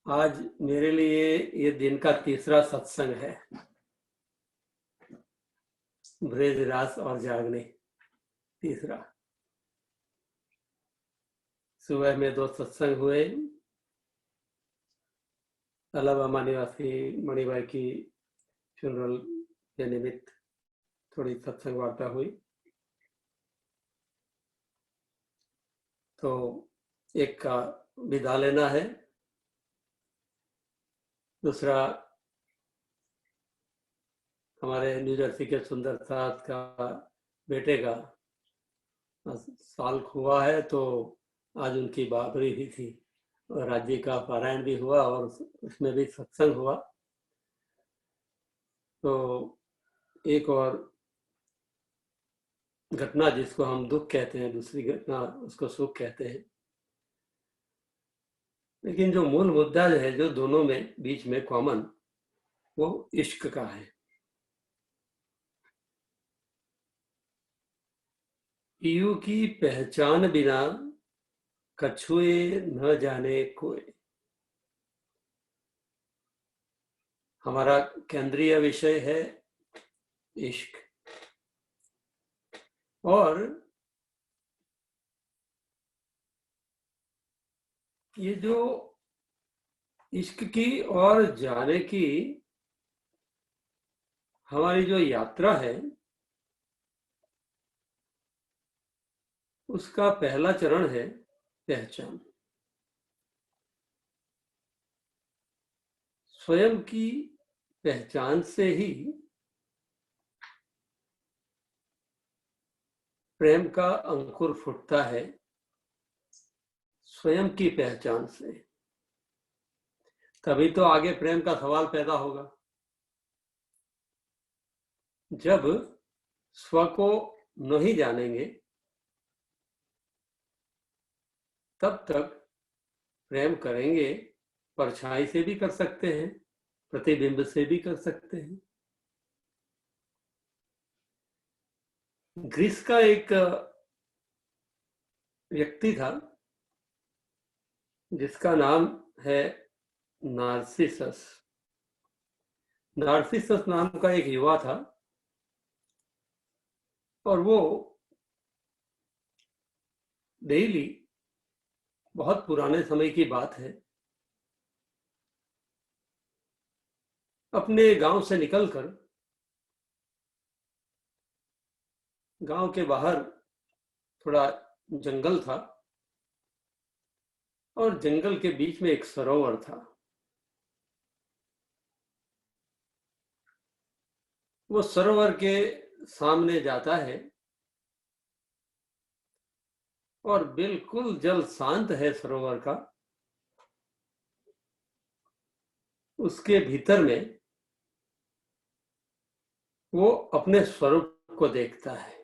आज मेरे लिए ये दिन का तीसरा सत्संग है। ब्रेज रास और जागने तीसरा। सुबह में 2 सत्संग हुए। अलाबामा निवासी मणिभाई की फ्यूनरल के निमित्त थोड़ी सत्संग वार्ता हुई। तो एक का विदा लेना है, दूसरा हमारे न्यू जर्सी के सुंदर साथ का बेटे का साल हुआ है, तो आज उनकी बाबरी भी थी और राज्य का पारायण भी हुआ और उसमें भी सत्संग हुआ। तो एक और घटना जिसको हम दुख कहते हैं, दूसरी घटना उसको सुख कहते हैं। लेकिन जो मूल मुद्दा है, जो दोनों में बीच में कॉमन, वो इश्क का है। पीयू की पहचान बिना कछुए न जाने कोई, हमारा केंद्रीय विषय है इश्क। और ये जो इश्क की और जाने की हमारी जो यात्रा है, उसका पहला चरण है पहचान। स्वयं की पहचान से ही प्रेम का अंकुर फूटता है। स्वयं की पहचान से तभी तो आगे प्रेम का सवाल पैदा होगा। जब स्व को नहीं जानेंगे, तब तक प्रेम करेंगे, परछाई से भी कर सकते हैं, प्रतिबिंब से भी कर सकते हैं। ग्रीस का एक व्यक्ति था जिसका नाम है नार्सिसस। नार्सिसस नाम का एक युवा था और वो डेली, बहुत पुराने समय की बात है, अपने गांव से निकलकर गांव के बाहर थोड़ा जंगल था और जंगल के बीच में एक सरोवर था। वो सरोवर के सामने जाता है और बिल्कुल जल शांत है सरोवर का। उसके भीतर में वो अपने स्वरूप को देखता है।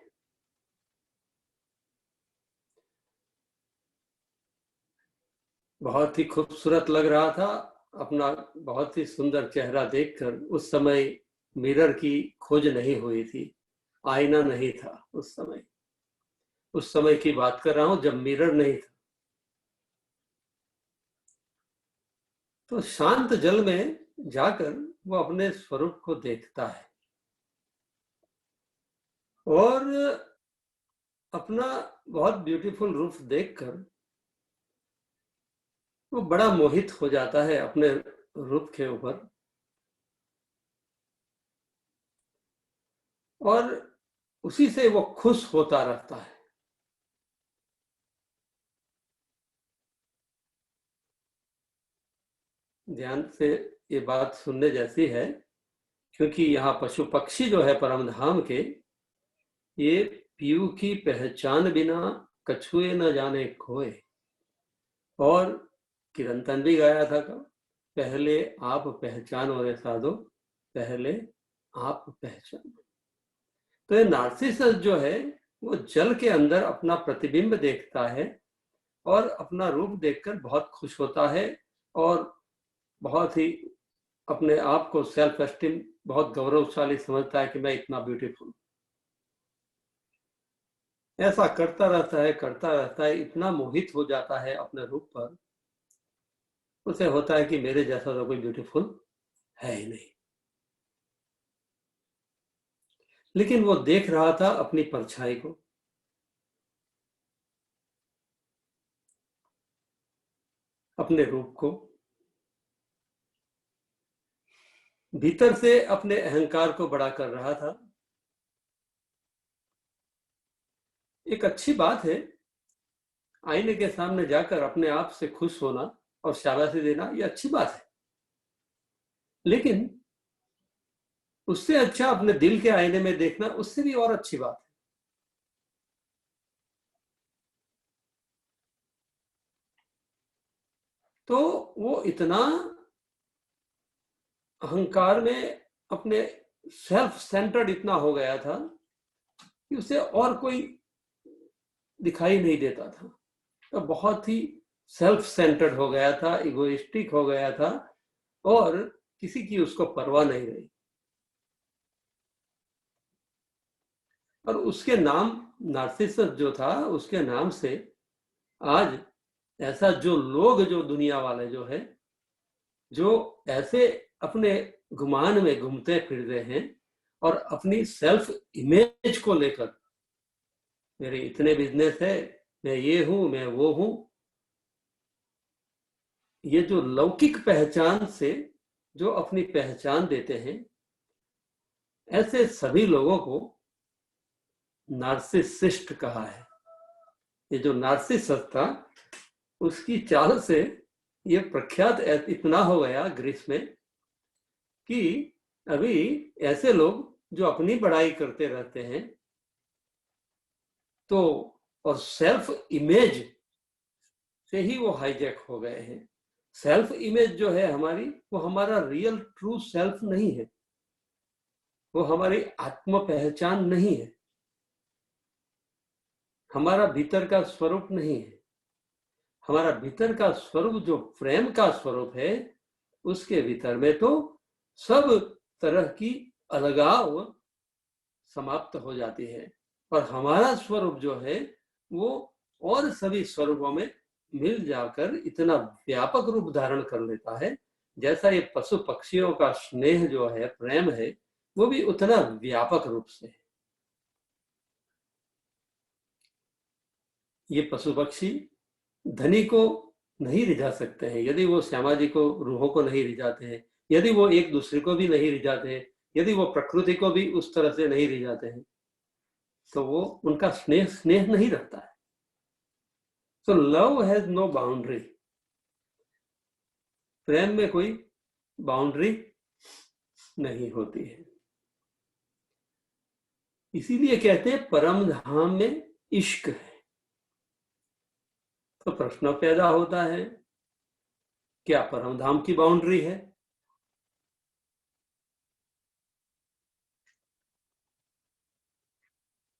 बहुत ही खूबसूरत लग रहा था। अपना बहुत ही सुंदर चेहरा देखकर, उस समय मिरर की खोज नहीं हुई थी, आईना नहीं था उस समय। उस समय की बात कर रहा हूं जब मिरर नहीं था। तो शांत जल में जाकर वो अपने स्वरूप को देखता है और अपना बहुत ब्यूटीफुल रूप देखकर वो बड़ा मोहित हो जाता है अपने रूप के ऊपर। और उसी से वो खुश होता रहता है। ध्यान से ये बात सुनने जैसी है, क्योंकि यहाँ पशु पक्षी जो है परम धाम के, ये पीयू की पहचान बिना कछुए न जाने खोए। और कीर्तन भी गाया था का, पहले आप पहचानो रे साधो, पहले आप पहचानो। तो ये नार्सिसस जो है, वो जल के अंदर अपना प्रतिबिंब देखता है और अपना रूप देखकर बहुत खुश होता है और बहुत ही अपने आप को सेल्फ एस्टीम बहुत गौरवशाली समझता है कि मैं इतना ब्यूटीफुल। ऐसा करता रहता है, करता रहता है, इतना मोहित हो जाता है अपने रूप पर उसे होता है कि मेरे जैसा तो कोई ब्यूटीफुल है ही नहीं। लेकिन वो देख रहा था अपनी परछाई को, अपने रूप को, भीतर से अपने अहंकार को बड़ा कर रहा था। एक अच्छी बात है आईने के सामने जाकर अपने आप से खुश होना और शाबाशी देना, ये अच्छी बात है। लेकिन उससे अच्छा अपने दिल के आईने में देखना, उससे भी और अच्छी बात है। तो वो इतना अहंकार में, अपने सेल्फ सेंटर्ड इतना हो गया था कि उसे और कोई दिखाई नहीं देता था। तो बहुत ही सेल्फ सेंटर्ड हो गया था, इगोइस्टिक हो गया था, और किसी की उसको परवाह नहीं रही। और उसके नाम, नार्सिसस जो था, उसके नाम से आज ऐसा जो लोग, जो दुनिया वाले जो है, जो ऐसे अपने गुमान में घूमते फिरते हैं और अपनी सेल्फ इमेज को लेकर, मेरे इतने बिजनेस है, मैं ये हूं, मैं वो हूं, ये जो लौकिक पहचान से जो अपनी पहचान देते हैं, ऐसे सभी लोगों को नार्सिसिस्ट कहा है। ये जो नार्सिसस था, उसकी चाल से ये प्रख्यात इतना हो गया ग्रीस में कि अभी ऐसे लोग जो अपनी बड़ाई करते रहते हैं, तो और सेल्फ इमेज से ही वो हाईजैक हो गए हैं। सेल्फ इमेज जो है हमारी, वो हमारा रियल ट्रू सेल्फ नहीं है, वो हमारी आत्म पहचान नहीं है, हमारा भीतर का स्वरूप नहीं है। हमारा भीतर का स्वरूप जो प्रेम का स्वरूप है, उसके भीतर में तो सब तरह की अलगाव समाप्त हो जाती है, और हमारा स्वरूप जो है वो और सभी स्वरूपों में मिल जाकर इतना व्यापक रूप धारण कर लेता है। जैसा ये पशु पक्षियों का स्नेह जो है, प्रेम है, वो भी उतना व्यापक रूप से है। ये पशु पक्षी धनी को नहीं रिझा सकते हैं यदि वो श्यामा जी को, रूहों को नहीं रिझाते हैं, यदि वो एक दूसरे को भी नहीं रिझाते हैं, यदि वो प्रकृति को भी उस तरह से नहीं रिझाते हैं, तो वो उनका स्नेह स्नेह नहीं रहता है। So love has no boundary. प्रेम में कोई बाउंड्री नहीं होती है। इसीलिए कहते हैं परम धाम में इश्क है। तो प्रश्न पैदा होता है, क्या परम धाम की बाउंड्री है?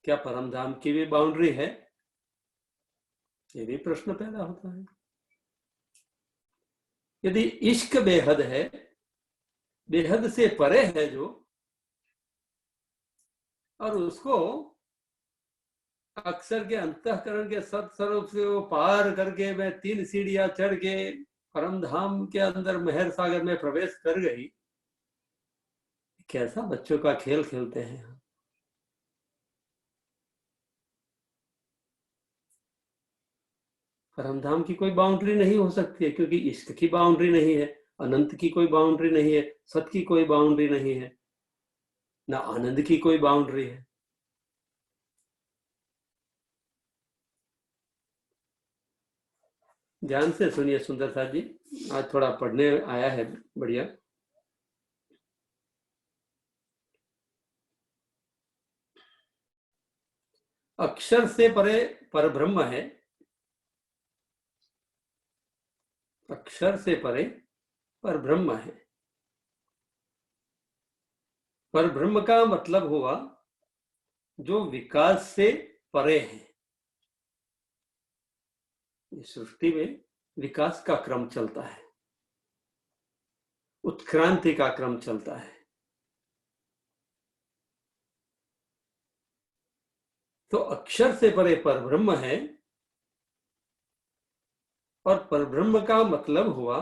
क्या परम धाम की भी बाउंड्री है? ये भी प्रश्न पैदा होता है। यदि इश्क बेहद है, बेहद से परे है जो, और उसको अक्षर के अंतःकरण के सत्स्वरूप से वो पार करके मैं 3 सीढ़ियां चढ़ के परम धाम के अंदर महर सागर में प्रवेश कर गई, कैसा बच्चों का खेल खेलते हैं। परमधाम की कोई बाउंड्री नहीं हो सकती है, क्योंकि इश्क की बाउंड्री नहीं है, अनंत की कोई बाउंड्री नहीं है, सत की कोई बाउंड्री नहीं है, ना आनंद की कोई बाउंड्री है। ध्यान से सुनिए सुंदर साथ जी, आज थोड़ा पढ़ने आया है बढ़िया। अक्षर से परे परब्रह्म है, अक्षर से परे परब्रह्म है। परब्रह्म का मतलब हुआ जो विकास से परे है। इस सृष्टि में विकास का क्रम चलता है, उत्क्रांति का क्रम चलता है। तो अक्षर से परे परब्रह्म है, और परब्रह्म का मतलब हुआ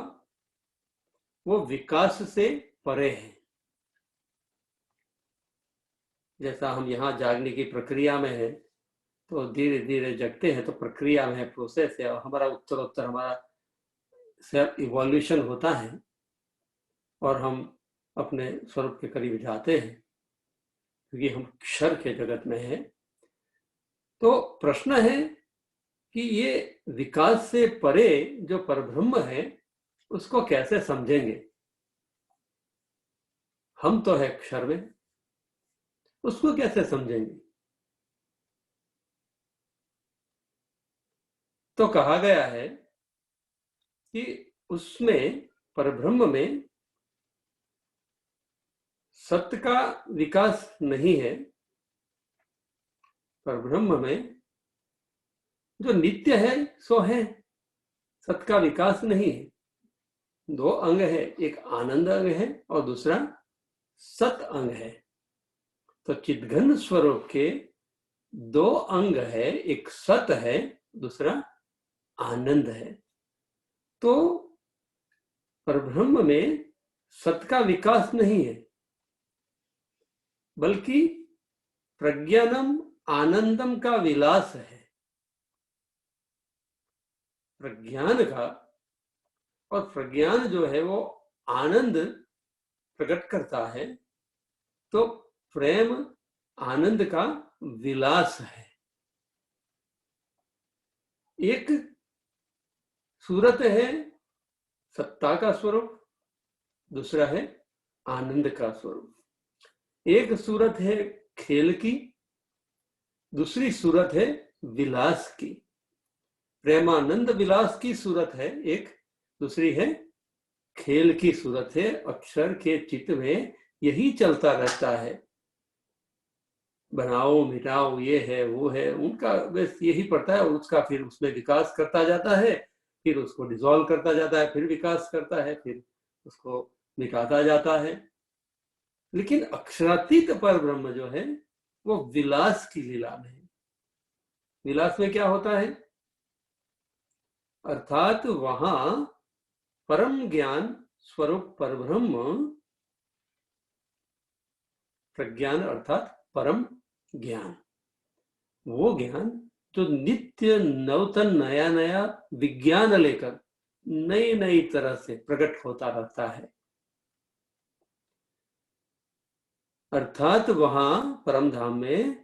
वो विकास से परे है। जैसा हम यहाँ जागने की प्रक्रिया में है, तो धीरे धीरे जगते हैं, तो प्रक्रिया में है, प्रोसेस है, और हमारा उत्तरोत्तर हमारा सेल्फ इवोल्यूशन होता है और हम अपने स्वरूप के करीब जाते हैं, क्योंकि हम क्षर के जगत में हैं। तो प्रश्न है कि ये विकास से परे जो परब्रह्म है उसको कैसे समझेंगे। हम तो है क्षर में, उसको कैसे समझेंगे। तो कहा गया है कि उसमें, परब्रह्म में, सत्य का विकास नहीं है। परब्रह्म में जो नित्य है सो है, सत्य का विकास नहीं है। दो अंग है, एक आनंद अंग है और दूसरा सत अंग है। तो चिद्घन स्वरूप के दो अंग है, एक सत है, दूसरा आनंद है। तो परब्रह्म में सत का विकास नहीं है, बल्कि प्रज्ञानम आनंदम का विलास है। प्रज्ञान का, और प्रज्ञान जो है वो आनंद प्रकट करता है, तो प्रेम आनंद का विलास है। एक सूरत है सत्ता का स्वरूप, दूसरा है आनंद का स्वरूप। एक सूरत है खेल की, दूसरी सूरत है विलास की। प्रेमानंद विलास की सूरत है एक, दूसरी है खेल की सूरत है। अक्षर के चित्त में यही चलता रहता है, बनाओ मिटाओ, ये है वो है, उनका बस यही पड़ता है, और उसका फिर उसमें विकास करता जाता है, फिर उसको डिसॉल्व करता जाता है, फिर विकास करता है, फिर उसको मिटाता जाता है। लेकिन अक्षरातीत पर ब्रह्म जो है वो विलास की लीला में है। विलास में क्या होता है, अर्थात वहां परम ज्ञान स्वरूप परब्रह्म, प्रज्ञान अर्थात परम ज्ञान, वो ज्ञान जो नित्य नवतन नया नया विज्ञान लेकर नई नई तरह से प्रकट होता रहता है। अर्थात वहां परम धाम में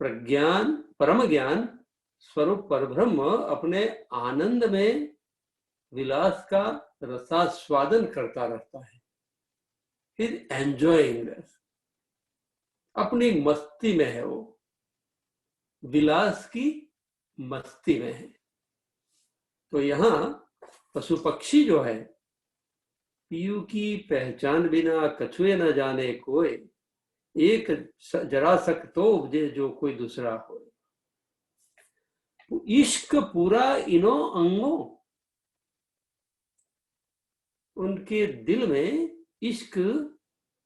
प्रज्ञान, परम ज्ञान स्वरूप परब्रह्म अपने आनंद में विलास का रसास्वादन करता रहता है, फिर एंजॉयिंग, अपनी मस्ती में है, वो विलास की मस्ती में है। तो यहाँ पशु पक्षी जो है, पीयू की पहचान बिना कछुए न जाने कोई, एक जरा सक तो उपजे जो कोई दूसरा हो। तो इश्क पूरा इनो अंगों, उनके दिल में इश्क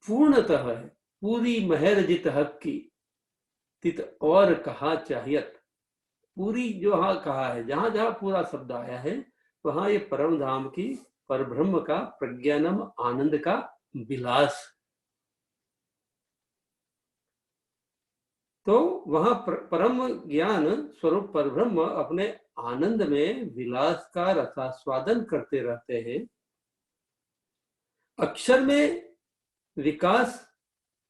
पूर्णतः है, पूरी महर जित हक की, तित और कहा चाहियत। पूरी जो हाँ कहा है, जहां जहां पूरा शब्द आया है, वहां ये परम धाम की, परब्रह्म का, प्रज्ञानम आनंद का विलास। तो वहां परम ज्ञान स्वरूप परब्रह्म अपने आनंद में विलास का रसास्वादन करते रहते हैं। अक्षर में विकास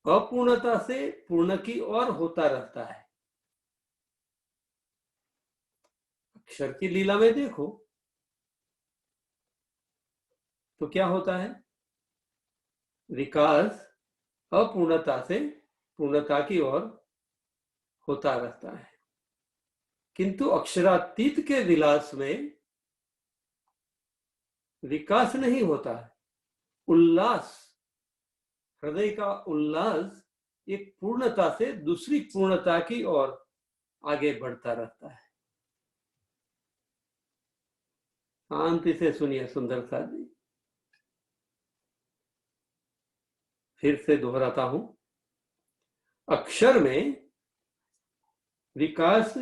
अपूर्णता से पूर्ण की ओर होता रहता है। अक्षर की लीला में देखो तो क्या होता है, विकास अपूर्णता से पूर्णता की ओर होता रहता है, किंतु अक्षरातीत के विलास में विकास नहीं होता है। उल्लास, हृदय का उल्लास एक पूर्णता से दूसरी पूर्णता की ओर आगे बढ़ता रहता है। शांति से सुनिए सुंदरता जी, फिर से दोहराता हूं। अक्षर में विकास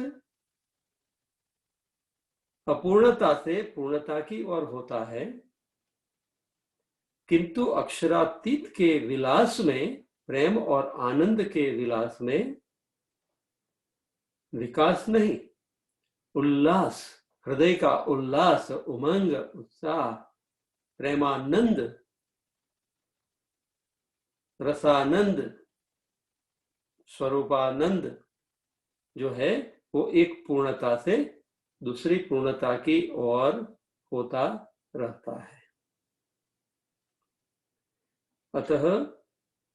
अपूर्णता से पूर्णता की ओर होता है, किंतु अक्षरातीत के विलास में, प्रेम और आनंद के विलास में विकास नहीं, उल्लास, हृदय का उल्लास, उमंग, उत्साह, प्रेमानंद, रसानंद, स्वरूपानंद जो है वो एक पूर्णता से दूसरी पूर्णता की ओर होता रहता है। अतः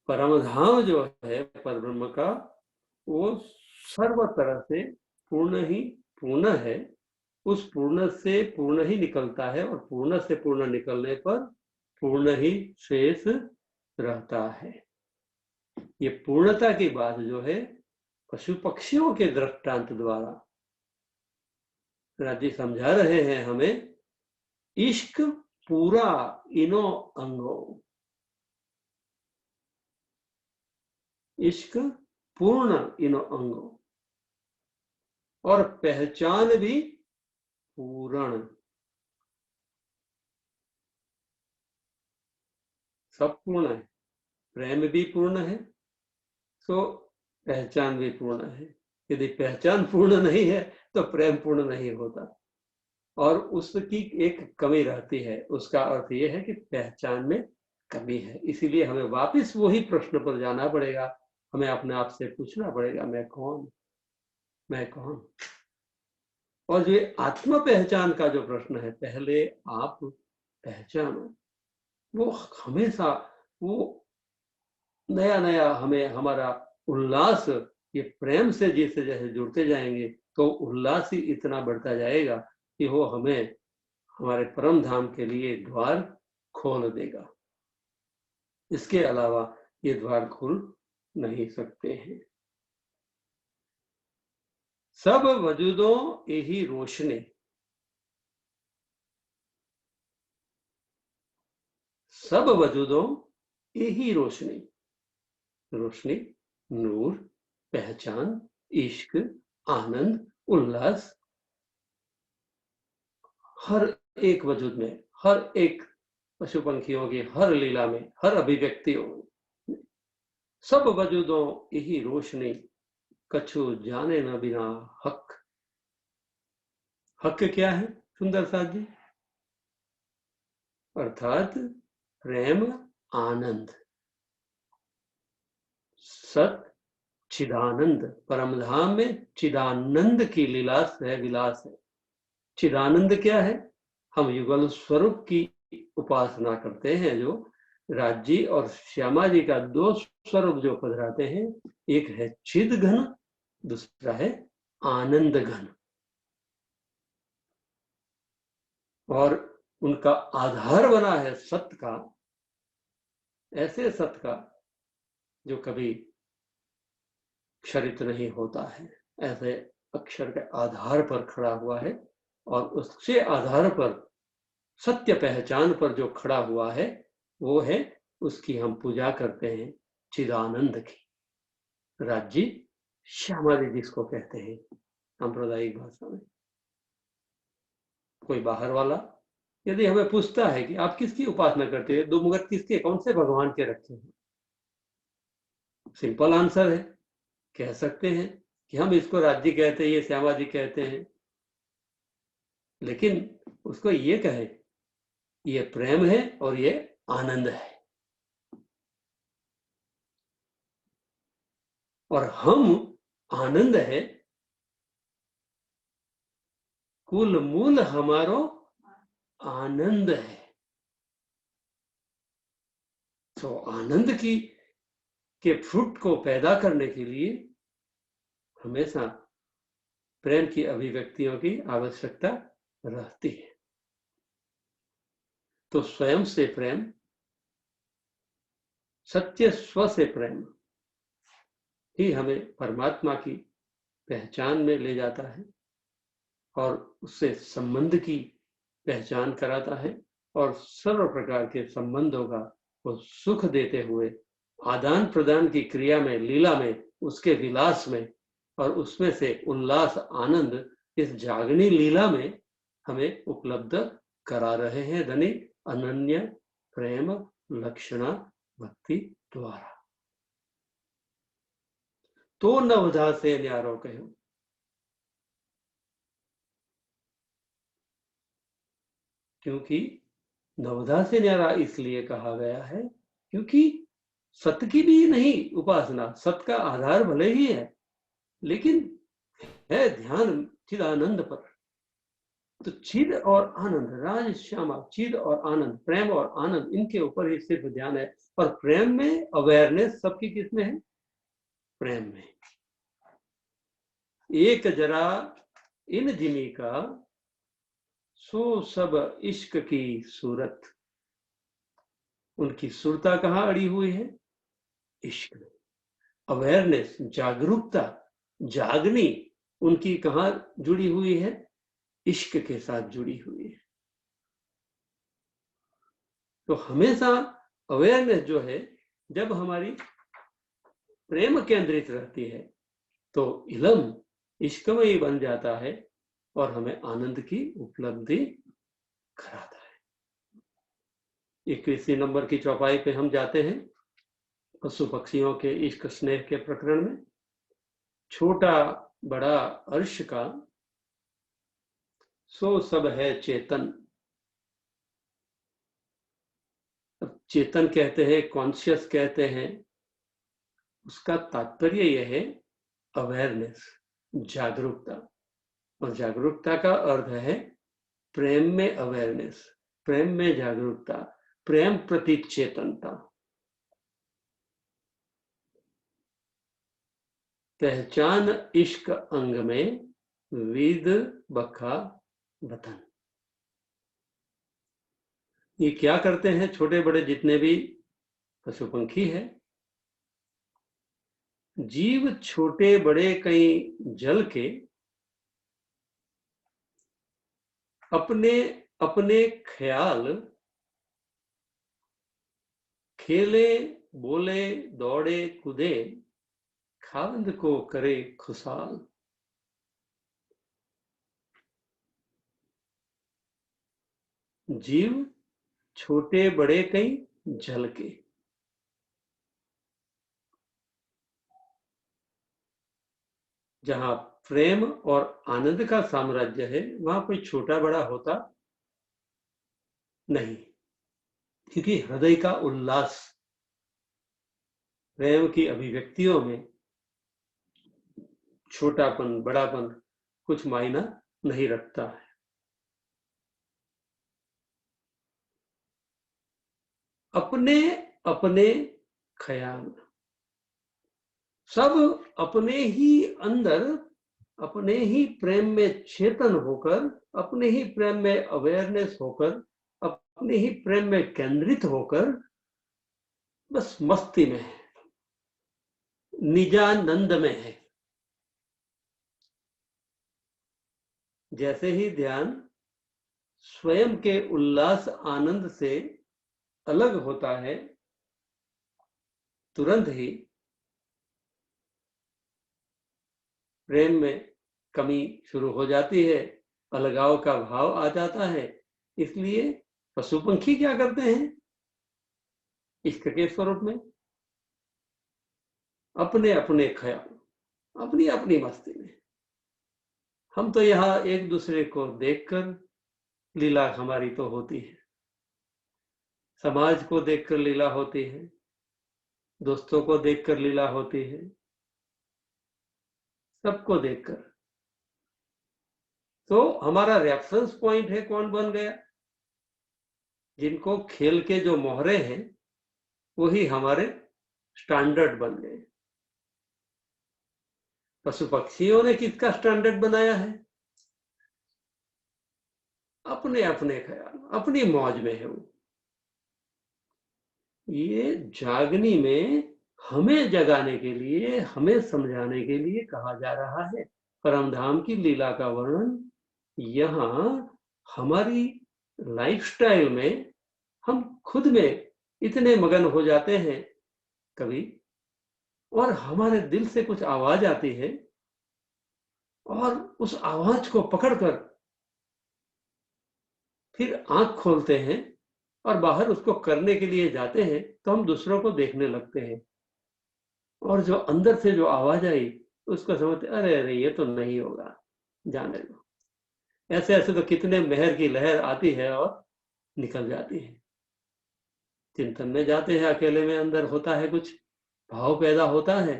परमधाम जो है परब्रह्म का, वो सर्व तरह से पूर्ण ही पूर्ण है, उस पूर्ण से पूर्ण ही निकलता है और पूर्ण से पूर्ण निकलने पर पूर्ण ही शेष रहता है। ये पूर्णता की बात जो है पशु पक्षियों के दृष्टांत द्वारा राजी समझा रहे हैं हमें। इश्क पूरा इनो अंगो, इश्क पूर्ण इनो अंगो, और पहचान भी पूर्ण, सब पूर्ण है। प्रेम भी पूर्ण है तो पहचान भी पूर्ण है। यदि पहचान पूर्ण नहीं है तो प्रेम पूर्ण नहीं होता, और उसकी एक कमी रहती है। उसका अर्थ यह है कि पहचान में कमी है। इसीलिए हमें वापस वही प्रश्न पर जाना पड़ेगा। हमें अपने आप से पूछना पड़ेगा, मैं कौन, मैं कौन। और जो आत्म पहचान का जो प्रश्न है, पहले आप पहचानो, वो हमेशा वो नया नया हमें हमारा उल्लास, ये प्रेम से जैसे जैसे जुड़ते जाएंगे तो उल्लास ही इतना बढ़ता जाएगा कि वो हमें हमारे परम धाम के लिए द्वार खोल देगा। इसके अलावा ये द्वार खुल नहीं सकते हैं। सब वजूदों यही रोशनी, सब वजूदों यही रोशनी, रोशनी, नूर, पहचान, इश्क, आनंद, उल्लास, हर एक वजूद में, हर एक पशु पंखियों की हर लीला में, हर अभिव्यक्तियों में, सब वजूदों यही रोशनी, कछु जाने न बिना हक। हक क्या है सुंदर साथ जी? अर्थात प्रेम, आनंद, सत, चिदानंद। परमधाम में चिदानंद की लीलास है, विलास है। चिदानंद क्या है? हम युगल स्वरूप की उपासना करते हैं। जो राज्य और श्यामा जी का दो स्वरूप जो पधराते हैं, एक है चिद घन, दूसरा है आनंद घन। और उनका आधार बना है सत्य का, ऐसे सत्य का जो कभी क्षरित नहीं होता है, ऐसे अक्षर के आधार पर खड़ा हुआ है। और उसके आधार पर, सत्य पहचान पर जो खड़ा हुआ है, वो है, उसकी हम पूजा करते हैं, चिदानंद की। राज्य श्यामा जी जिसको कहते हैं सांप्रदायिक भाषा में। कोई बाहर वाला यदि हमें पूछता है कि आप किसकी उपासना करते हैं, दो मुगट किसके, कौन से भगवान के रखे हैं, सिंपल आंसर है, कह सकते हैं कि हम इसको राज्य कहते हैं, ये श्यामा जी कहते हैं। लेकिन उसको ये कहे ये प्रेम है और ये आनंद है, और हम आनंद है, कुल मूल हमारो आनंद है। तो आनंद की के फ्रूट को पैदा करने के लिए हमेशा प्रेम की अभिव्यक्तियों की आवश्यकता रहती है। तो स्वयं से प्रेम, सत्य स्व से प्रेम ही हमें परमात्मा की पहचान में ले जाता है और उससे संबंध की पहचान कराता है। और सर्व प्रकार के संबंधों का वो सुख देते हुए आदान प्रदान की क्रिया में, लीला में, उसके विलास में, और उसमें से उल्लास, आनंद इस जागनी लीला में हमें उपलब्ध करा रहे हैं। धनी अनन्य प्रेम लक्षणा भक्ति द्वारा। तो नवधा से न्यारो कहो। क्योंकि नवधा से न्यारा इसलिए कहा गया है क्योंकि सत की भी नहीं उपासना, सत का आधार भले ही है लेकिन है ध्यान चिदानंद पर। तो चिद और आनंद, राज श्यामा, चिद और आनंद, प्रेम और आनंद, इनके ऊपर ही सिर्फ ध्यान है। और प्रेम में अवेयरनेस सबकी किसमें है? प्रेम में। एक जरा इन जिमी का सो सब इश्क की सूरत। उनकी सुरता कहाँ अड़ी हुई है? इश्क में। अवेयरनेस, जागरूकता, जागनी उनकी कहाँ जुड़ी हुई है? इश्क के साथ जुड़ी हुई है। तो हमेशा अवेयरनेस जो है, जब हमारी प्रेम केंद्रित रहती है तो इलम इश्कमयी बन जाता है और हमें आनंद की उपलब्धि कराता है। 21 नंबर की चौपाई पे हम जाते हैं पशु पक्षियों के इश्क स्नेह के प्रकरण में। छोटा बड़ा अर्श का सो सब है चेतन। अब चेतन कहते हैं, कॉन्शियस कहते हैं, उसका तात्पर्य यह है अवेयरनेस, जागरूकता। और जागरूकता का अर्थ है प्रेम में अवेयरनेस, प्रेम में जागरूकता, प्रेम प्रति चेतनता। पहचान इश्क अंग में विद बखा वतन। ये क्या करते हैं छोटे बड़े जितने भी पशु पंखी है? जीव छोटे बड़े कई जल के अपने अपने ख्याल खेले बोले दौड़े कूदे खावंद को करे खुशाल। जीव छोटे बड़े कई जल के, जहां प्रेम और आनंद का साम्राज्य है वहां कोई छोटा बड़ा होता नहीं, क्योंकि हृदय का उल्लास, प्रेम की अभिव्यक्तियों में छोटापन बड़ापन कुछ मायना नहीं रखता है। अपने अपने ख्याल, सब अपने ही अंदर अपने ही प्रेम में चेतन होकर, अपने ही प्रेम में अवेयरनेस होकर, अपने ही प्रेम में केंद्रित होकर बस मस्ती में है, निजानंद में है। जैसे ही ध्यान स्वयं के उल्लास आनंद से अलग होता है, तुरंत ही प्रेम में कमी शुरू हो जाती है, अलगाव का भाव आ जाता है। इसलिए पशु पंखी क्या करते हैं इश्क के स्वरूप में? अपने अपने ख्याल, अपनी अपनी मस्ती में। हम तो यहाँ एक दूसरे को देखकर लीला हमारी तो होती है, समाज को देखकर लीला होती है, दोस्तों को देखकर लीला होती है, सबको देखकर। तो हमारा रेफरेंस पॉइंट है कौन बन गया? जिनको खेल के जो मोहरे हैं वही हमारे स्टैंडर्ड बन गए। पशु पक्षियों ने किसका स्टैंडर्ड बनाया है? अपने अपने ख्याल, अपनी मौज में है वो। ये जागनी में हमें जगाने के लिए, हमें समझाने के लिए कहा जा रहा है। परमधाम की लीला का वर्णन यहाँ हमारी लाइफस्टाइल में हम खुद में इतने मगन हो जाते हैं कभी, और हमारे दिल से कुछ आवाज आती है और उस आवाज को पकड़कर फिर आंख खोलते हैं और बाहर उसको करने के लिए जाते हैं तो हम दूसरों को देखने लगते हैं, और जो अंदर से जो आवाज आई उसको समझते, अरे अरे ये तो नहीं होगा, जाने दो। ऐसे ऐसे तो कितने मेहर की लहर आती है और निकल जाती है। चिंतन में जाते हैं, अकेले में अंदर होता है, कुछ भाव पैदा होता है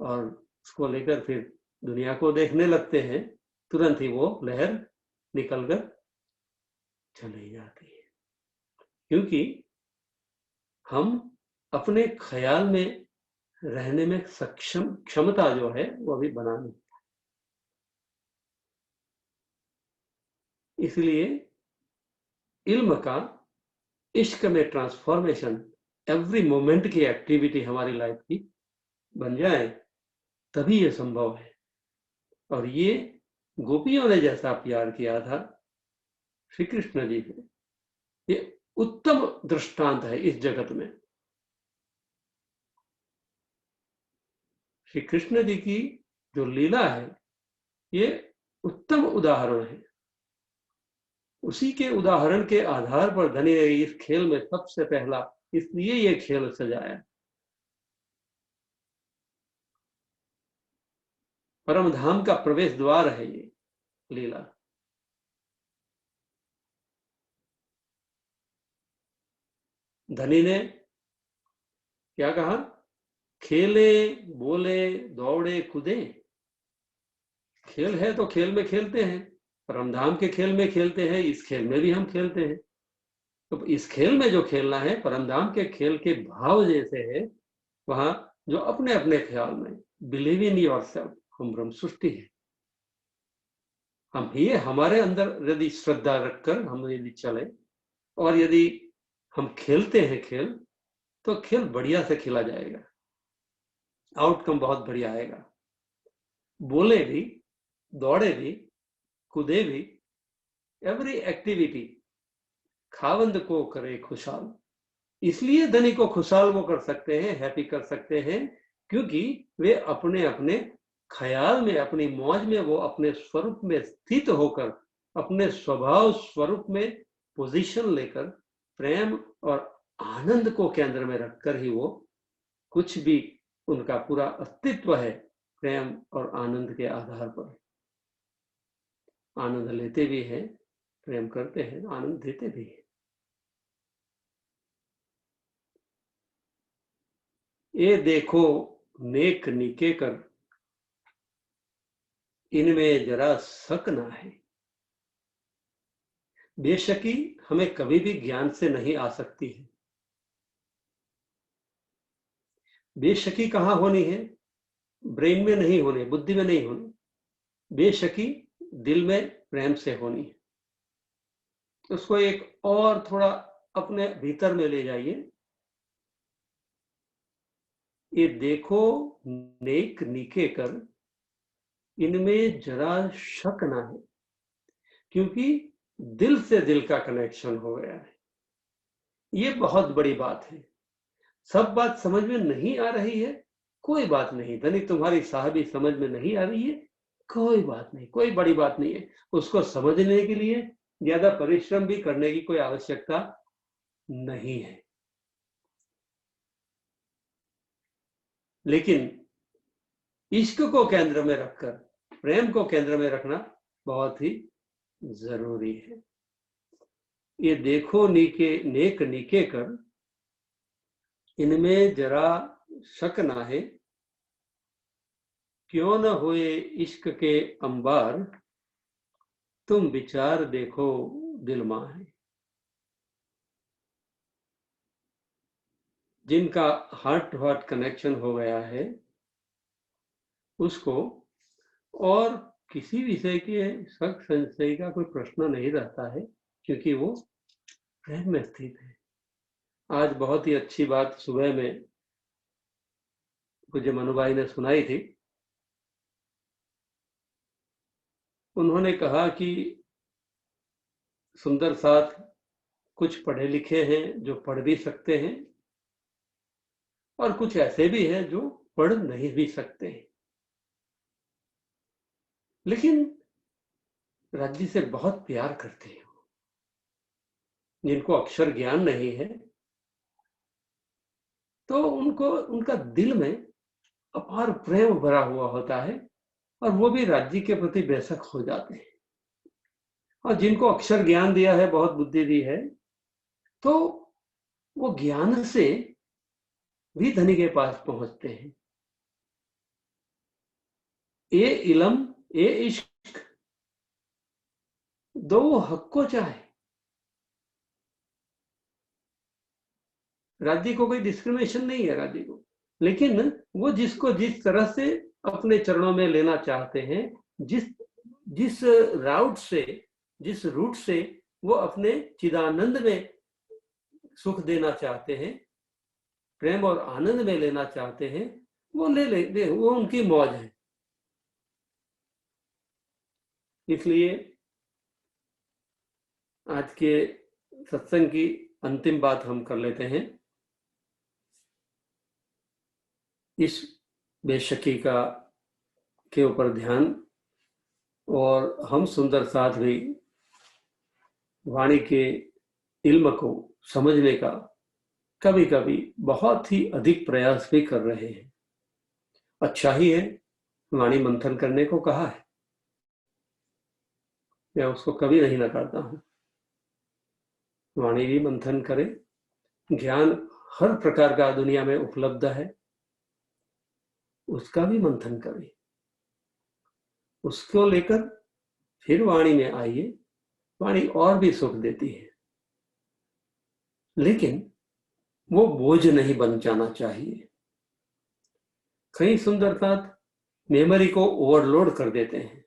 और उसको लेकर फिर दुनिया को देखने लगते हैं, तुरंत ही वो लहर निकलकर चली जाती है। क्योंकि हम अपने ख्याल में रहने में सक्षम, क्षमता जो है वो अभी बना नहीं। इसलिए इल्म का इश्क में ट्रांसफॉर्मेशन एवरी मोमेंट की एक्टिविटी हमारी लाइफ की बन जाए, तभी ये संभव है। और ये गोपियों ने जैसा प्यार किया था श्री कृष्ण जी से, ये उत्तम दृष्टांत है इस जगत में। श्री कृष्ण जी की जो लीला है ये उत्तम उदाहरण है। उसी के उदाहरण के आधार पर धनी ने इस खेल में सबसे पहला इसलिए ये खेल सजाया। परम धाम का प्रवेश द्वार है ये लीला। धनी ने क्या कहा? खेले बोले दौड़े कूदे। खेल है तो खेल में खेलते हैं, परमधाम के खेल में खेलते हैं, इस खेल में भी हम खेलते हैं। तो इस खेल में जो खेलना है परमधाम के खेल के भाव जैसे है, वहां जो अपने अपने ख्याल में बिलीव इन योरसेल्फ, हम ब्रह्म सृष्टि है, हम ये हमारे अंदर यदि श्रद्धा रखकर हम यदि चले और यदि हम खेलते हैं खेल, तो खेल बढ़िया से खेला जाएगा, आउटकम बहुत बढ़िया आएगा। बोले भी, दौड़े भी, कूदे भी, एवरी एक्टिविटी खावंद को करे खुशहाल। इसलिए धनी को खुशहाल वो कर सकते हैं, हैप्पी कर सकते हैं, क्योंकि वे अपने अपने ख्याल में, अपनी मौज में, वो अपने स्वरूप में स्थित होकर, अपने स्वभाव स्वरूप में पोजीशन लेकर, प्रेम और आनंद को केंद्र में रखकर ही वो कुछ भी, उनका पूरा अस्तित्व है प्रेम और आनंद के आधार पर। आनंद लेते भी हैं, प्रेम करते हैं, आनंद देते भी हैं। ये देखो नेक नीके कर, इनमें जरा शक ना है। बेशकी हमें कभी भी ज्ञान से नहीं आ सकती है। बेशकी कहाँ होनी है? ब्रेन में नहीं होनी, बुद्धि में नहीं होनी। बेशकी दिल में प्रेम से होनी है। उसको एक और थोड़ा अपने भीतर में ले जाइए। ये देखो नेक नीके कर, इनमें जरा शक ना है, क्योंकि दिल से दिल का कनेक्शन हो गया है। ये बहुत बड़ी बात है। सब बात समझ में नहीं आ रही है, कोई बात नहीं। धनी तुम्हारी साहबी समझ में नहीं आ रही है, कोई बात नहीं, कोई बड़ी बात नहीं है। उसको समझने के लिए ज्यादा परिश्रम भी करने की कोई आवश्यकता नहीं है। लेकिन इश्क को केंद्र में रखकर, प्रेम को केंद्र में रखना बहुत ही जरूरी है। ये देखो नीके नेक नीके कर, इनमें जरा शक ना है, क्यों न हुए इश्क के अंबार, तुम विचार देखो दिल मां है। जिनका हार्ट टू हार्ट कनेक्शन हो गया है, उसको और किसी विषय के शक संशय का कोई प्रश्न नहीं रहता है, क्योंकि वो प्रेम में स्थित है। आज बहुत ही अच्छी बात सुबह में पूज्य मनुभाई ने सुनाई थी। उन्होंने कहा कि सुंदर साथ कुछ पढ़े लिखे हैं जो पढ़ भी सकते हैं, और कुछ ऐसे भी हैं जो पढ़ नहीं भी सकते हैं, लेकिन राज्य से बहुत प्यार करते हैं। जिनको अक्षर ज्ञान नहीं है, तो उनको उनका दिल में अपार प्रेम भरा हुआ होता है और वो भी राज्य के प्रति बेशक हो जाते हैं। और जिनको अक्षर ज्ञान दिया है, बहुत बुद्धि दी है, तो वो ज्ञान से भी धनी के पास पहुंचते हैं। ए इलम ए इश्क दो हक को चाहे। राज्य को कोई डिस्क्रिमिनेशन नहीं है राज्य को, लेकिन वो जिसको जिस तरह से अपने चरणों में लेना चाहते हैं, जिस जिस राउट से, जिस रूट से वो अपने चिदानंद में सुख देना चाहते हैं, प्रेम और आनंद में लेना चाहते हैं, वो ले, वो उनकी मौज है। इसलिए आज के सत्संग की अंतिम बात हम कर लेते हैं। इस बेशकी का के ऊपर ध्यान, और हम सुंदर साथ भी वाणी के इल्म को समझने का कभी कभी बहुत ही अधिक प्रयास भी कर रहे हैं। अच्छा ही है, वाणी मंथन करने को कहा है, मैं उसको कभी नहीं नकारता हूं। वाणी भी मंथन करें, ज्ञान हर प्रकार का दुनिया में उपलब्ध है, उसका भी मंथन करें, उसको लेकर फिर वाणी में आइए। वाणी और भी सुख देती है, लेकिन वो बोझ नहीं बन जाना चाहिए। कई सुंदर साथ मेमोरी को ओवरलोड कर देते हैं।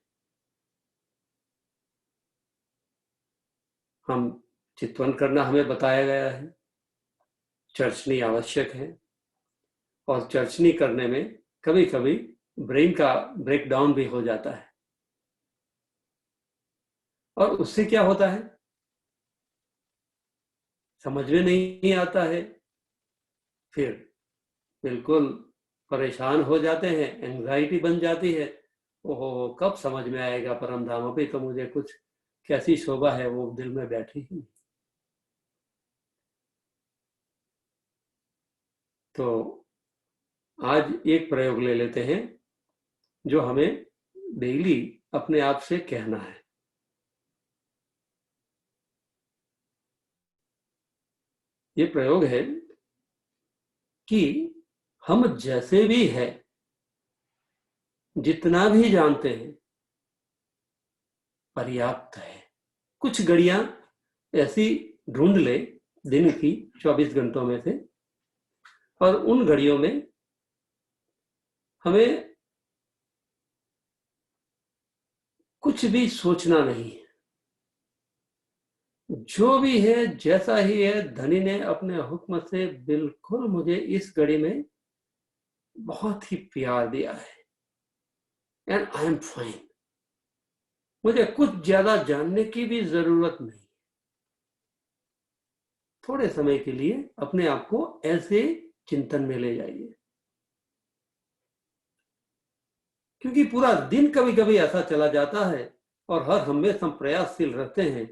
हम चित्वन करना हमें बताया गया है, चर्चनी आवश्यक है, और चर्चनी करने में कभी कभी ब्रेन का ब्रेकडाउन भी हो जाता है। और उससे क्या होता है, समझ में नहीं आता है, फिर बिल्कुल परेशान हो जाते हैं, एंजाइटी बन जाती है। ओहो, कब समझ में आएगा परम धाम, अभी तो मुझे कुछ कैसी शोभा है वो दिल में बैठी ही। तो आज एक प्रयोग ले लेते हैं जो हमें डेली अपने आप से कहना है। ये प्रयोग है कि हम जैसे भी हैं, जितना भी जानते हैं, पर्याप्त है। कुछ घड़ियां ऐसी ढूंढ ले दिन की 24 घंटों में से, और उन घड़ियों में हमें कुछ भी सोचना नहीं है। जो भी है जैसा ही है, धनी ने अपने हुक्म से बिल्कुल मुझे इस घड़ी में बहुत ही प्यार दिया है, एंड आई एम फाइन। मुझे कुछ ज्यादा जानने की भी जरूरत नहीं। थोड़े समय के लिए अपने आप को ऐसे चिंतन में ले जाइए, क्योंकि पूरा दिन कभी कभी ऐसा चला जाता है और हर हमेशा हम प्रयासशील रहते हैं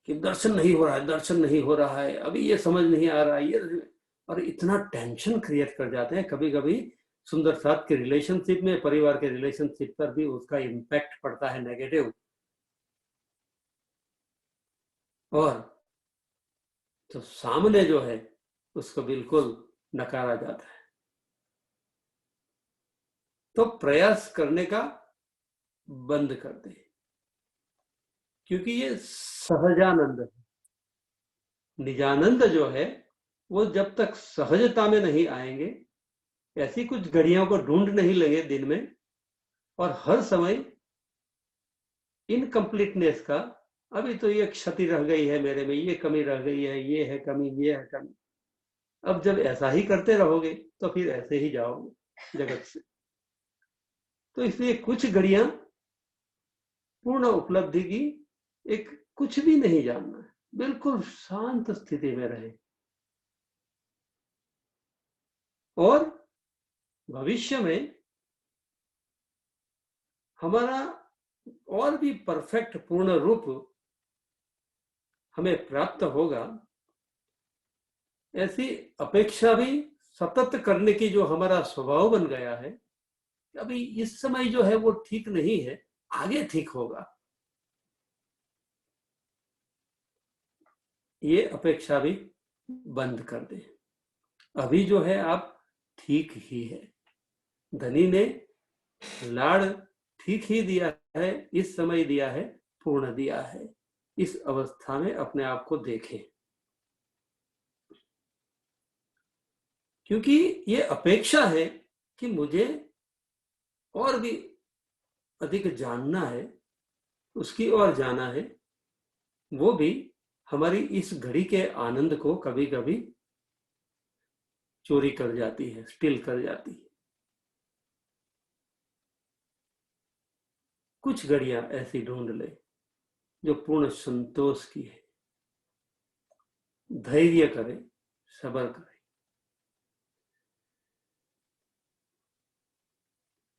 कि दर्शन नहीं हो रहा है, दर्शन नहीं हो रहा है, अभी ये समझ नहीं आ रहा है, ये, और इतना टेंशन क्रिएट कर जाते हैं। कभी कभी सुंदर साथ के रिलेशनशिप में, परिवार के रिलेशनशिप पर भी उसका इम्पैक्ट पड़ता है नेगेटिव, और तो सामने जो है उसको बिल्कुल नकारा जाता है। तो प्रयास करने का बंद कर दे, क्योंकि ये सहजानंद है। निजानंद जो है वो जब तक सहजता में नहीं आएंगे, ऐसी कुछ घड़ियों को ढूंढ नहीं लेंगे दिन में, और हर समय इनकम्प्लीटनेस का, अभी तो ये क्षति रह गई है मेरे में, ये कमी रह गई है, ये है कमी, ये है कमी। अब जब ऐसा ही करते रहोगे तो फिर ऐसे ही जाओगे जगत से। तो इसलिए कुछ घड़ियां पूर्ण उपलब्धि की, एक कुछ भी नहीं जानना है, बिल्कुल शांत स्थिति में रहे, और भविष्य में हमारा और भी परफेक्ट पूर्ण रूप हमें प्राप्त होगा, ऐसी अपेक्षा भी सतत करने की जो हमारा स्वभाव बन गया है, अभी इस समय जो है वो ठीक नहीं है, आगे ठीक होगा, ये अपेक्षा भी बंद कर दें। अभी जो है आप ठीक ही है। धनी ने लाड़ ठीक ही दिया है, इस समय दिया है, पूर्ण दिया है। इस अवस्था में अपने आप को देखें, क्योंकि ये अपेक्षा है कि मुझे और भी अधिक जानना है, उसकी ओर जाना है, वो भी हमारी इस घड़ी के आनंद को कभी कभी चोरी कर जाती है, स्टिल कर जाती है। कुछ घड़ियां ऐसी ढूंढ ले जो पूर्ण संतोष की है, धैर्य करे, सब्र करे।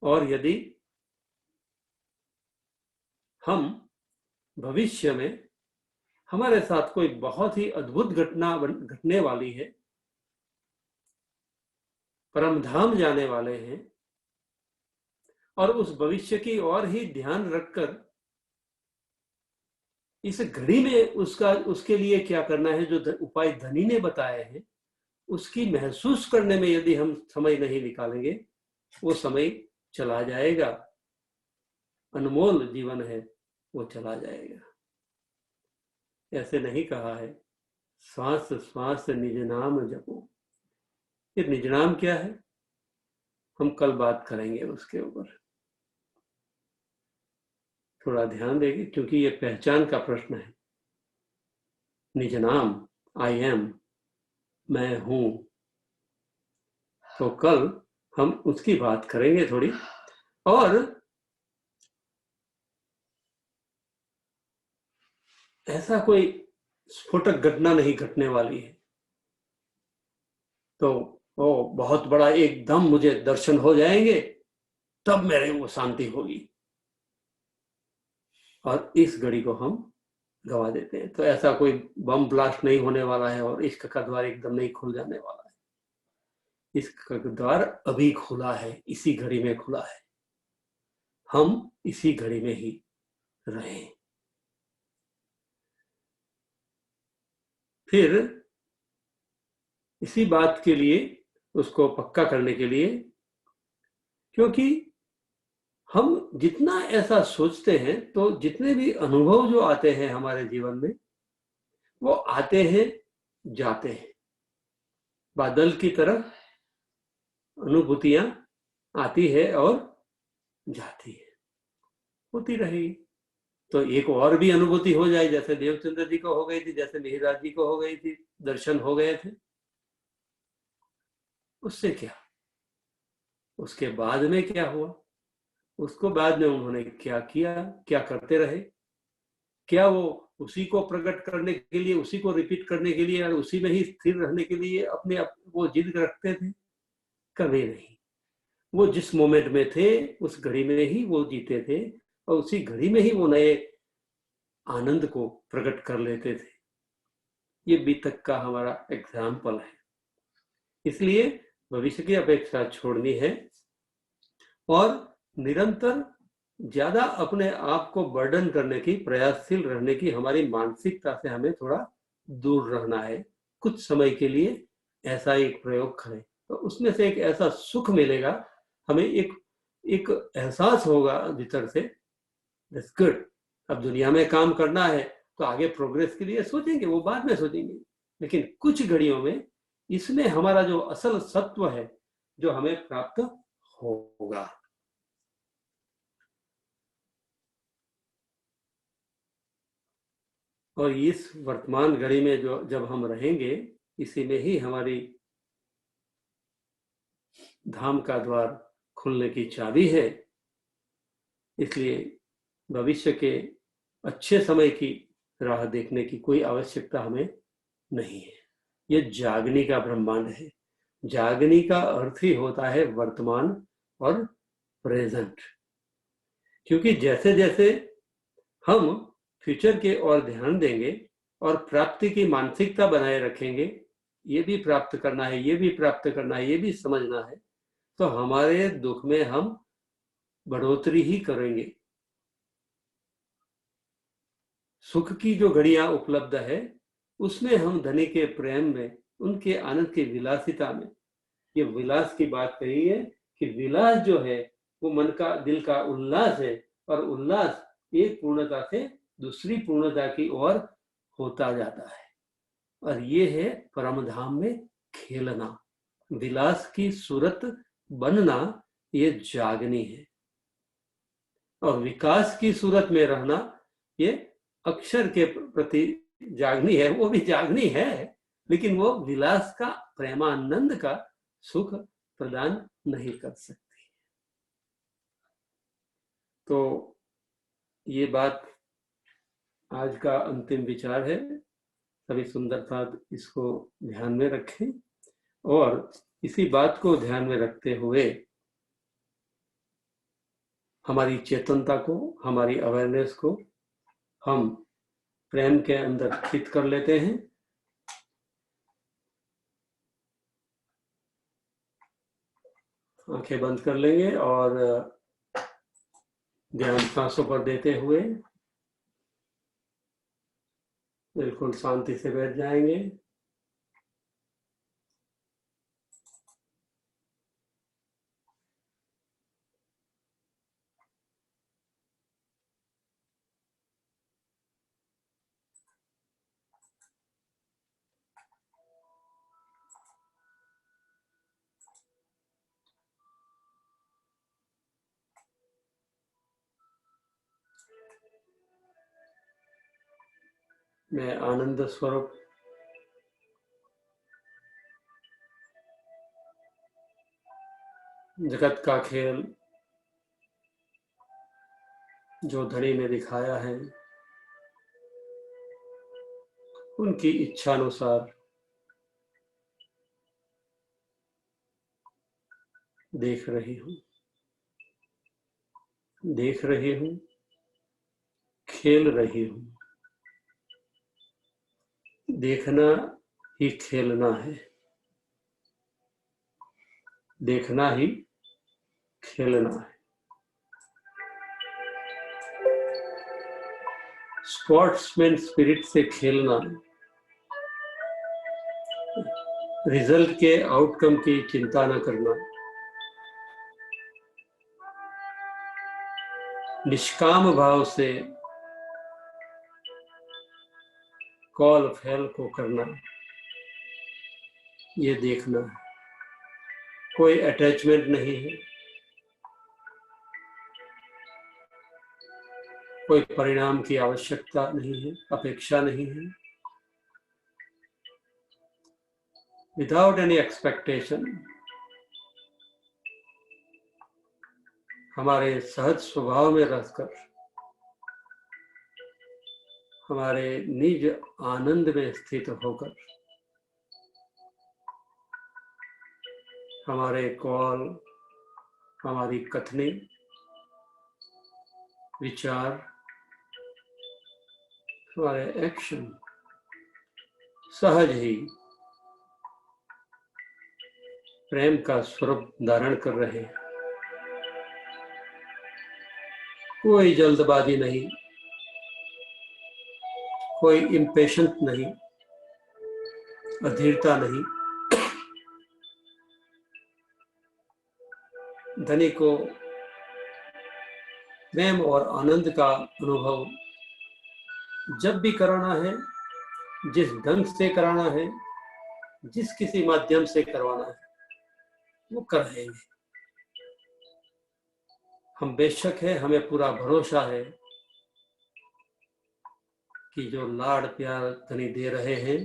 और यदि हम भविष्य में हमारे साथ कोई बहुत ही अद्भुत घटना घटने वाली है, परमधाम जाने वाले हैं, और उस भविष्य की ओर ही ध्यान रखकर इस घड़ी में उसके लिए क्या करना है, जो उपाय धनी ने बताए हैं, उसकी महसूस करने में यदि हम समय नहीं निकालेंगे, वो समय चला जाएगा। अनमोल जीवन है, वो चला जाएगा। ऐसे नहीं कहा है, श्वास श्वास निज नाम जपो। ये निज नाम क्या है, हम कल बात करेंगे उसके ऊपर, थोड़ा ध्यान देंगे, क्योंकि ये पहचान का प्रश्न है। निज नाम, आई एम, मैं हूं। तो कल हम उसकी बात करेंगे थोड़ी। और ऐसा कोई स्फोटक घटना नहीं घटने वाली है तो वो बहुत बड़ा एकदम मुझे दर्शन हो जाएंगे, तब मेरे वो शांति होगी, और इस घड़ी को हम गवा देते हैं। तो ऐसा कोई बम ब्लास्ट नहीं होने वाला है, और इश्क का द्वार एकदम नहीं खुल जाने वाला है। इश्क का द्वार अभी खुला है, इसी घड़ी में खुला है। हम इसी घड़ी में ही रहें। फिर इसी बात के लिए, उसको पक्का करने के लिए, क्योंकि हम जितना ऐसा सोचते हैं, तो जितने भी अनुभव जो आते हैं हमारे जीवन में, वो आते हैं, जाते हैं। बादल की तरह अनुभूतियां आती है और जाती है, होती रहेगी। तो एक और भी अनुभूति हो जाए, जैसे देवचंद्र जी को हो गई थी, जैसे मिहिराज जी को हो गई थी, दर्शन हो गए थे, उससे क्या? उसके बाद में क्या हुआ, उसको बाद में उन्होंने क्या किया, क्या करते रहे? क्या वो उसी को प्रकट करने के लिए, उसी को रिपीट करने के लिए, और उसी में ही स्थिर रहने के लिए अपने वो जिद रखते थे? कभी नहीं। वो जिस मोमेंट में थे, उस घड़ी में ही वो जीते थे, और उसी घड़ी में ही वो नए आनंद को प्रकट कर लेते थे। ये बीतक का हमारा एग्जाम्पल है। इसलिए भविष्य की अपेक्षा छोड़नी है, और निरंतर ज्यादा अपने आप को बर्डन करने की, प्रयासशील रहने की हमारी मानसिकता से हमें थोड़ा दूर रहना है। कुछ समय के लिए ऐसा एक प्रयोग करें, तो उसमें से एक ऐसा सुख मिलेगा हमें, एक एहसास होगा भीतर से, दैट्स गुड। अब दुनिया में काम करना है, तो आगे प्रोग्रेस के लिए सोचेंगे, वो बाद में सोचेंगे, लेकिन कुछ घड़ियों में इसमें हमारा जो असल सत्व है, जो हमें प्राप्त होगा। और इस वर्तमान घड़ी में जो जब हम रहेंगे, इसी में ही हमारी धाम का द्वार खुलने की चाबी है। इसलिए भविष्य के अच्छे समय की राह देखने की कोई आवश्यकता हमें नहीं है। ये जागने का ब्रह्मांड है। जागने का अर्थ ही होता है वर्तमान और प्रेजेंट। क्योंकि जैसे जैसे हम फ्यूचर के ओर ध्यान देंगे, और प्राप्ति की मानसिकता बनाए रखेंगे, ये भी प्राप्त करना है, ये भी प्राप्त करना है, ये भी समझना है, तो हमारे दुख में हम बढ़ोतरी ही करेंगे। सुख की जो घड़ियां उपलब्ध है उसमें हम धनी के प्रेम में, उनके आनंद की विलासिता में, ये विलास की बात कही है कि विलास जो है वो मन का, दिल का उल्लास है, और उल्लास एक पूर्णता से दूसरी पूर्णता की ओर होता जाता है, और ये है परम धाम में खेलना। विलास की सूरत बनना ये जागनी है, और विकास की सूरत में रहना ये अक्षर के प्रति जागनी है। वो भी जागनी है, लेकिन वो विलास का, प्रेमानंद का सुख प्रदान नहीं कर सकती। तो ये बात आज का अंतिम विचार है। सभी सुंदरता इसको ध्यान में रखें, और इसी बात को ध्यान में रखते हुए हमारी चेतनता को, हमारी अवेयरनेस को हम प्रेम के अंदर स्थित कर लेते हैं। आंखें बंद कर लेंगे और ध्यान सांसों पर देते हुए बिल्कुल शांति से बैठ जाएंगे। मैं आनंद स्वरूप जगत का खेल जो धनी ने दिखाया है, उनकी इच्छा अनुसार देख रही हूँ, देख रही हूँ, खेल रही हूँ। देखना ही खेलना है, देखना ही खेलना है। स्पोर्ट्समैन स्पिरिट से खेलना, रिजल्ट के आउटकम की चिंता न करना, निष्काम भाव से कॉल फैल को करना, ये देखना है। कोई अटैचमेंट नहीं है, कोई परिणाम की आवश्यकता नहीं है, अपेक्षा नहीं है। विदाउट एनी एक्सपेक्टेशन हमारे सहज स्वभाव में रहकर, हमारे निज आनंद में स्थित होकर, हमारे कॉल, हमारी कथनी, विचार, हमारे एक्शन सहज ही प्रेम का स्वरूप धारण कर रहे हैं। कोई जल्दबाजी नहीं, कोई इम्पेशेंट नहीं, अधीरता नहीं। धनी को प्रेम और आनंद का अनुभव जब भी कराना है, जिस ढंग से कराना है, जिस किसी माध्यम से करवाना है, वो कर लेंगे। हम बेशक है, हमें पूरा भरोसा है कि जो लाड़ प्यार धनी दे रहे हैं,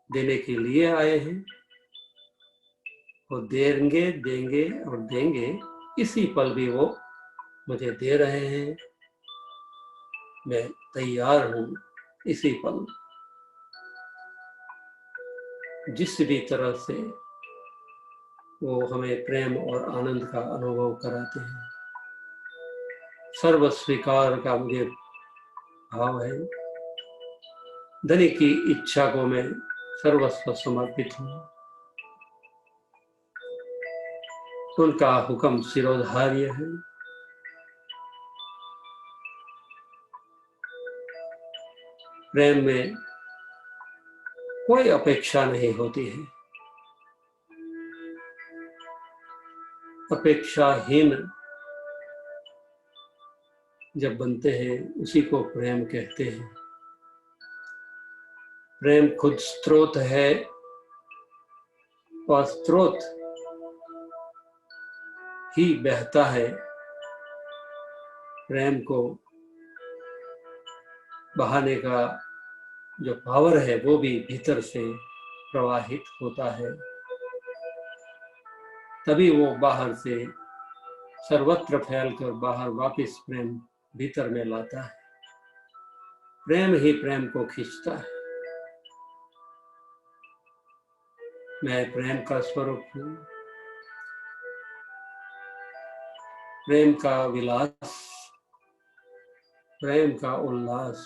देने के लिए आए हैं, वो देंगे, देंगे और देंगे। इसी पल भी वो मुझे दे रहे हैं, मैं तैयार हूं इसी पल जिस भी तरह से वो हमें प्रेम और आनंद का अनुभव कराते हैं। सर्व स्वीकार का मुझे भाव है धनी की इच्छा को मैं सर्वस्व समर्पित हूँ, उनका हुक्म शिरोधार्य है। प्रेम में कोई अपेक्षा नहीं होती है। अपेक्षाहीन जब बनते हैं उसी को प्रेम कहते हैं। प्रेम खुद स्रोत है और स्रोत ही बहता है। प्रेम को बहाने का जो पावर है वो भी भीतर से प्रवाहित होता है, तभी वो बाहर से सर्वत्र फैलकर बाहर वापस प्रेम भीतर में लाता है। प्रेम ही प्रेम को खींचता है। मैं प्रेम का स्वरूप हूँ, प्रेम का विलास, प्रेम का उल्लास,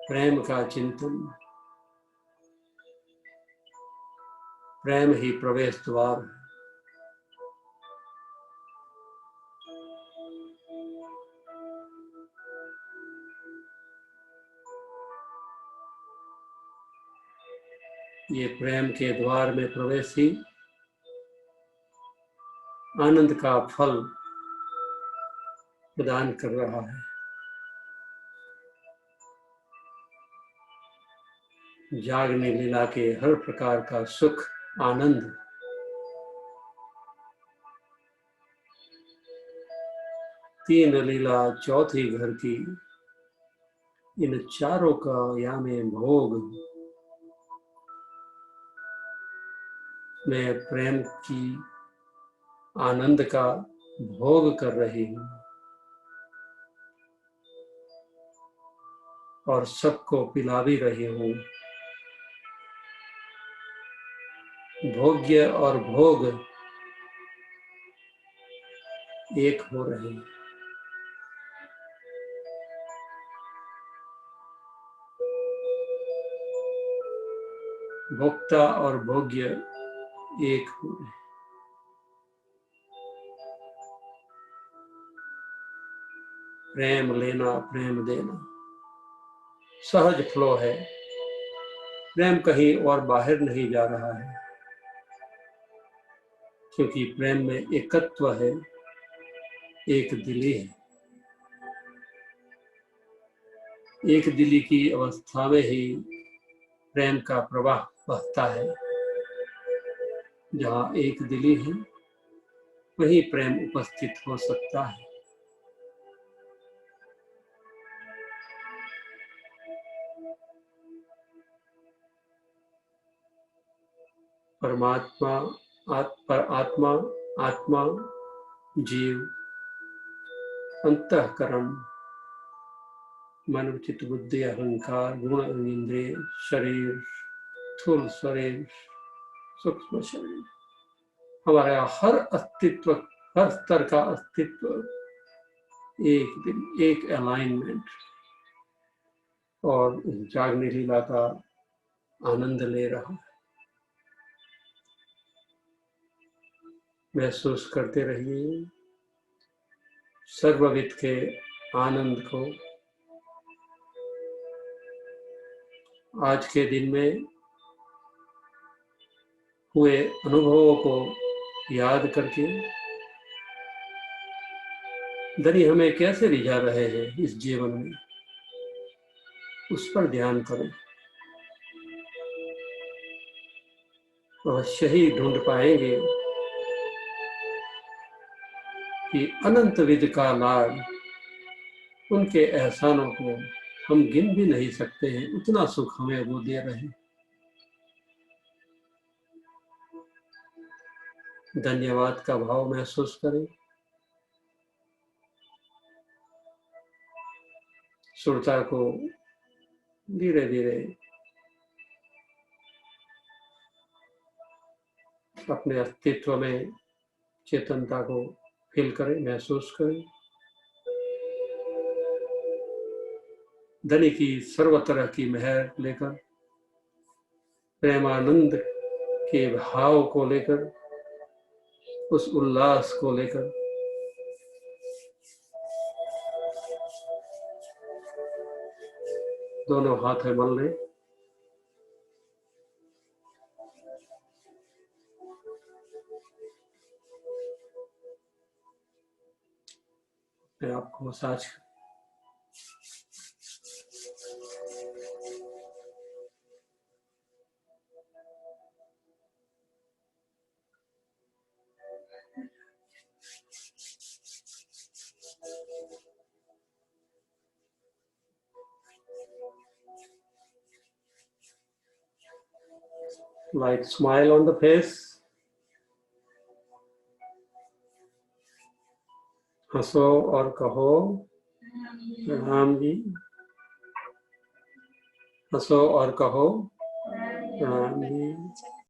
प्रेम का चिंतन, प्रेम ही प्रवेश द्वार है। ये प्रेम के द्वार में प्रवेश ही आनंद का फल प्रदान कर रहा है। जागने लीला के हर प्रकार का सुख आनंद तीन लीला चौथी घर की, इन चारों का यामे भोग मैं प्रेम की आनंद का भोग कर रही हूँ और सबको पिला भी रही हूँ। भोग्य और भोग एक हो रहे हैं। भोक्ता और भोग्य एक हो रहे हैं। प्रेम लेना, प्रेम देना सहज फ्लो है। प्रेम कहीं और बाहर नहीं जा रहा है, क्योंकि प्रेम में एकत्व है, एक दिली है। एक दिली की अवस्था में ही प्रेम का प्रवाह बहता है। जहाँ एक दिली है वहीं प्रेम उपस्थित हो सकता है। परमात्मा आत्मा, आत्मा, जीव, अंतःकरण, मन, चित्त, बुद्धि, अहंकार, गुण, इंद्रिय, शरीर, स्थूल शरीर, सूक्ष्म शरीर, हमारा हर अस्तित्व, हर स्तर का अस्तित्व एक दिन, एक अलाइनमेंट और जागने लीला का आनंद ले रहा है। महसूस करते रहिए सर्वविद के आनंद को। आज के दिन में हुए अनुभवों को याद करके धनी हमें कैसे रिझा रहे हैं इस जीवन में, उस पर ध्यान करें। अवश्य ही ढूंढ पाएंगे कि अनंत विध का लाभ, उनके एहसानों को हम गिन भी नहीं सकते हैं, उतना सुख हमें वो दे रहे हैं। धन्यवाद का भाव महसूस करें। सुरता को धीरे धीरे अपने अस्तित्व में चेतनता को फील करें, महसूस करें। धनी की सर्व तरह की मेहर लेकर, प्रेमानंद के भाव को लेकर, उस उल्लास को लेकर दोनों हाथ मल लें। आपको massage light smile on the face, हंसो और कहो प्रणाम जी, हंसो और कहो प्रणाम जी।